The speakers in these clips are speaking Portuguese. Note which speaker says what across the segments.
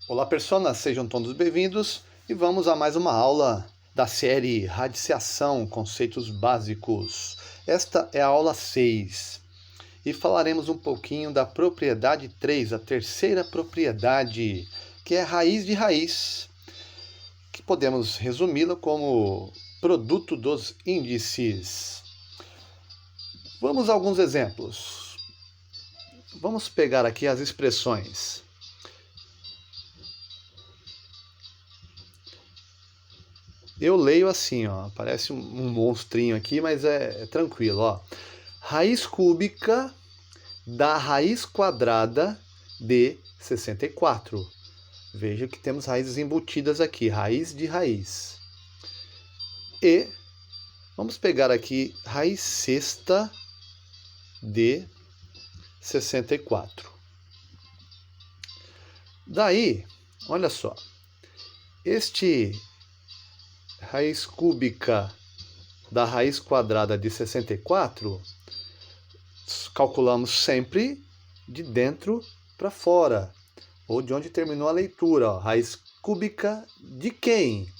Speaker 1: Olá, personas, sejam todos bem-vindos e vamos a mais uma aula da série Radiciação, Conceitos Básicos. Esta é a aula 6 e falaremos um pouquinho da propriedade 3, a terceira propriedade, que é raiz de raiz, que podemos resumi-la como produto dos índices. Vamos a alguns exemplos. Vamos pegar aqui as expressões. Eu leio assim, ó, parece um monstrinho aqui, mas é tranquilo, ó. Raiz cúbica da raiz quadrada de 64. Veja que temos raízes embutidas aqui, raiz de raiz. E vamos pegar aqui raiz sexta de 64. Daí, olha só, este raiz cúbica da raiz quadrada de 64, calculamos sempre de dentro para fora, ou de onde terminou a leitura. Ó. Raiz cúbica de quem?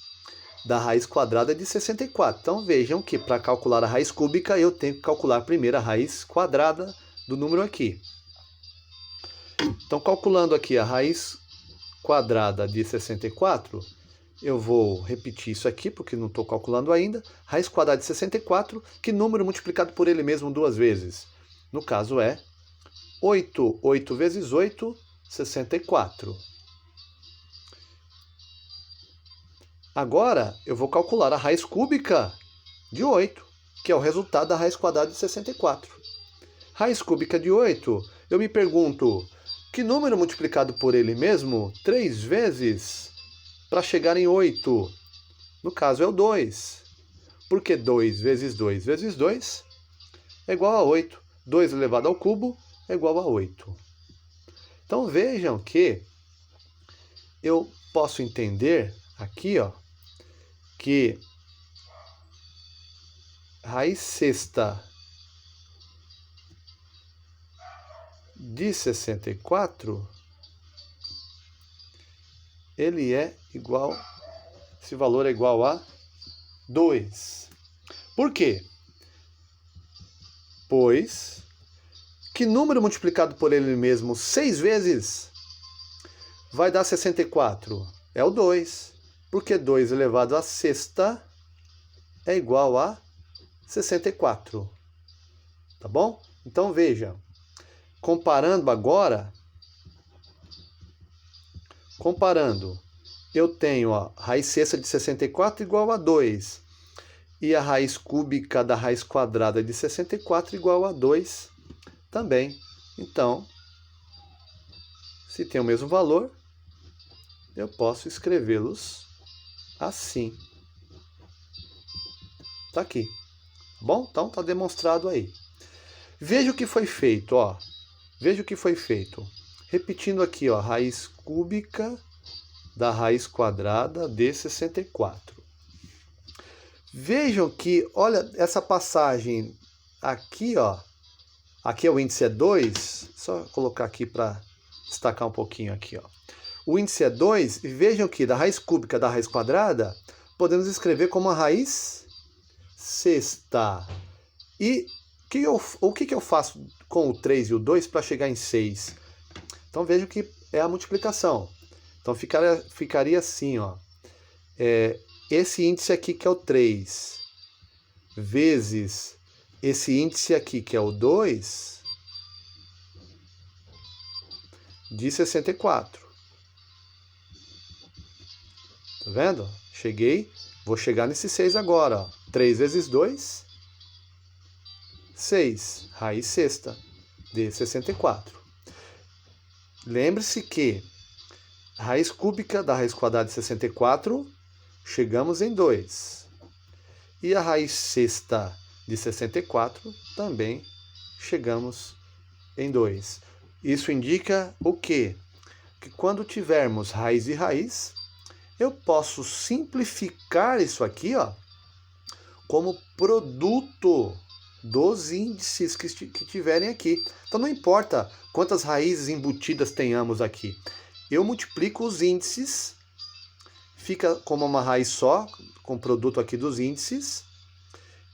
Speaker 1: Da raiz quadrada de 64. Então vejam que para calcular a raiz cúbica eu tenho que calcular primeiro a raiz quadrada do número aqui. Então calculando aqui a raiz quadrada de 64, eu vou repetir isso aqui, porque não estou calculando ainda. Raiz quadrada de 64, que número multiplicado por ele mesmo duas vezes? No caso é 8. 8 vezes 8, 64. Agora, eu vou calcular a raiz cúbica de 8, que é o resultado da raiz quadrada de 64. Raiz cúbica de 8, eu me pergunto, que número multiplicado por ele mesmo 3 vezes para chegar em 8? No caso é o 2. Porque 2 vezes 2 vezes 2 é igual a 8. 2 elevado ao cubo é igual a 8. Então vejam que eu posso entender aqui, ó, que raiz sexta de 64 ele é igual, esse valor é igual a 2. Por quê? Pois que número multiplicado por ele mesmo 6 vezes vai dar 64? É o 2. Porque 2 elevado a sexta é igual a 64. Tá bom? Então veja, comparando agora, eu tenho ó, raiz sexta de 64 igual a 2. E a raiz cúbica da raiz quadrada de 64 igual a 2 também. Então, se tem o mesmo valor, eu posso escrevê-los assim. Tá aqui. Bom? Então tá demonstrado aí. Veja o que foi feito, ó. Veja o que foi feito. Repetindo aqui, ó, raiz cúbica da raiz quadrada de 64. Vejam que, olha, essa passagem aqui, ó. Aqui o índice é 2. Só colocar aqui para destacar um pouquinho aqui, ó. O índice é 2. E vejam que da raiz cúbica da raiz quadrada, podemos escrever como a raiz sexta. E o que eu faço com o 3 e o 2 para chegar em 6? Então vejam que é a multiplicação. Então ficaria assim, ó. Esse índice aqui que é o 3, vezes esse índice aqui que é o 2, de 64. Tá vendo? Vou chegar nesse 6 agora, ó. 3 vezes 2, 6, raiz sexta de 64. Lembre-se que raiz cúbica da raiz quadrada de 64, chegamos em 2. E a raiz sexta de 64, também chegamos em 2. Isso indica o quê? Que quando tivermos raiz e raiz, eu posso simplificar isso aqui, ó, como produto dos índices que tiverem aqui. Então não importa quantas raízes embutidas tenhamos aqui. eu multiplico os índices, fica como uma raiz só, com o produto aqui dos índices,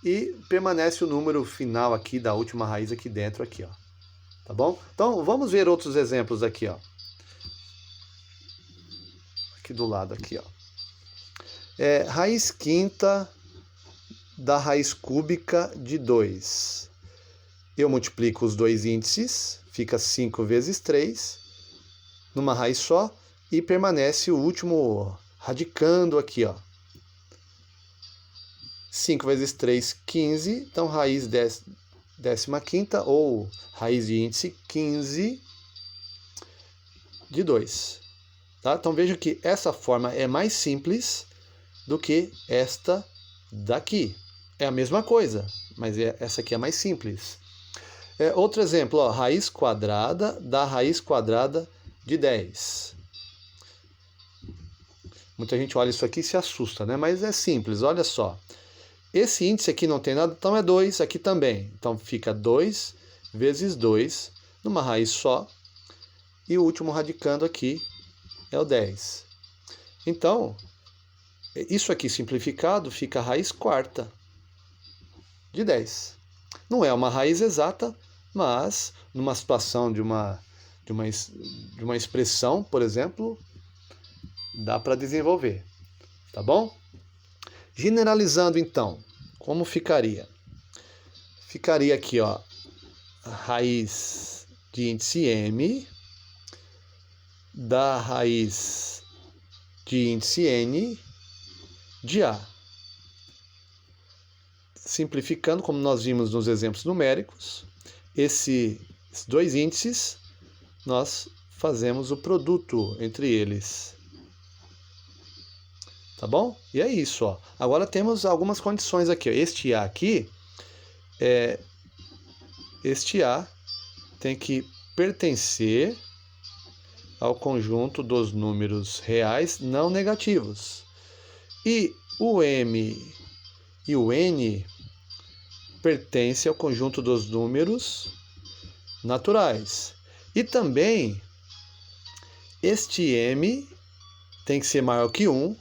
Speaker 1: e permanece o número final aqui da última raiz aqui dentro, aqui, ó. Tá bom? Então, vamos ver outros exemplos aqui, ó. Aqui do lado, aqui, ó. Raiz quinta da raiz cúbica de 2. Eu multiplico os dois índices, fica 5 vezes 3, numa raiz só, e permanece o último radicando aqui, ó. 5 vezes 3, 15, então raiz 15ª, ou raiz de índice 15 de 2. Tá? Então veja que essa forma é mais simples do que esta daqui. É a mesma coisa, mas essa aqui é mais simples. Outro exemplo, ó, raiz quadrada da raiz quadrada de 10. Muita gente olha isso aqui e se assusta, né? Mas é simples, olha só. Esse índice aqui não tem nada, então é 2 aqui também. Então fica 2 vezes 2 numa raiz só. E o último radicando aqui é o 10. Então, isso aqui simplificado fica a raiz quarta de 10. Não é uma raiz exata, mas numa situação de uma expressão, por exemplo, dá para desenvolver. Tá bom? Generalizando, então, como ficaria? Ficaria aqui, ó, a raiz de índice m da raiz de índice n de a. Simplificando, como nós vimos nos exemplos numéricos, esses dois índices, nós fazemos o produto entre eles. Tá bom? E é isso, ó. Agora temos algumas condições aqui, ó. Este A aqui, este A tem que pertencer ao conjunto dos números reais não negativos. E o M e o N pertencem ao conjunto dos números naturais. E também este M tem que ser maior que 1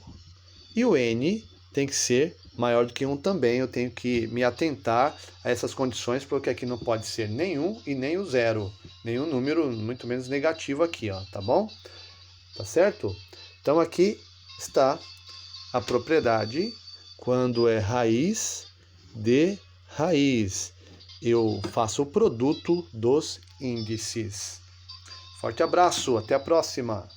Speaker 1: e o N tem que ser maior do que 1 também. Eu tenho que me atentar a essas condições, porque aqui não pode ser nenhum e nem o 0. Nenhum número, muito menos negativo aqui, ó, tá bom? Tá certo? Então aqui está a propriedade quando é raiz de raiz. Eu faço o produto dos índices. Forte abraço, até a próxima!